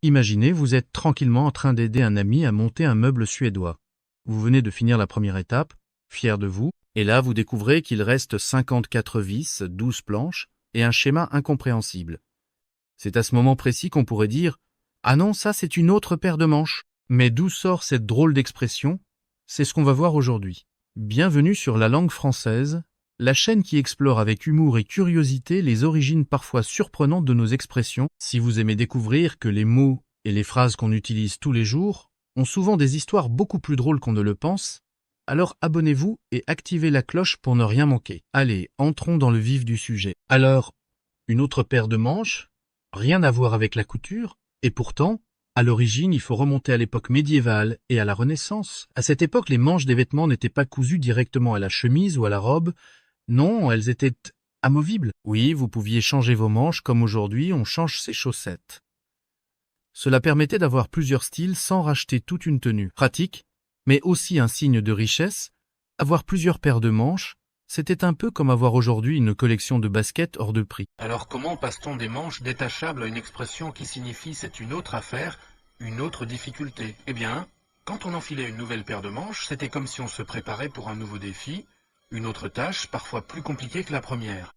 Imaginez, vous êtes tranquillement en train d'aider un ami à monter un meuble suédois. Vous venez de finir la première étape, fier de vous, et là vous découvrez qu'il reste 54 vis, 12 planches et un schéma incompréhensible. C'est à ce moment précis qu'on pourrait dire « Ah non, ça c'est une autre paire de manches ». Mais d'où sort cette drôle d'expression? C'est ce qu'on va voir aujourd'hui. Bienvenue sur La Langue Française, la chaîne qui explore avec humour et curiosité les origines parfois surprenantes de nos expressions. Si vous aimez découvrir que les mots et les phrases qu'on utilise tous les jours ont souvent des histoires beaucoup plus drôles qu'on ne le pense, alors abonnez-vous et activez la cloche pour ne rien manquer. Allez, entrons dans le vif du sujet. Alors, une autre paire de manches? Rien à voir avec la couture, et pourtant, à l'origine, il faut remonter à l'époque médiévale et à la Renaissance. À cette époque, les manches des vêtements n'étaient pas cousues directement à la chemise ou à la robe. Non, elles étaient amovibles. Oui, vous pouviez changer vos manches comme aujourd'hui on change ses chaussettes. Cela permettait d'avoir plusieurs styles sans racheter toute une tenue. Pratique, mais aussi un signe de richesse. Avoir plusieurs paires de manches, c'était un peu comme avoir aujourd'hui une collection de baskets hors de prix. Alors comment passe-t-on des manches détachables à une expression qui signifie c'est une autre affaire, une autre difficulté? Eh bien, quand on enfilait une nouvelle paire de manches, c'était comme si on se préparait pour un nouveau défi, une autre tâche, parfois plus compliquée que la première.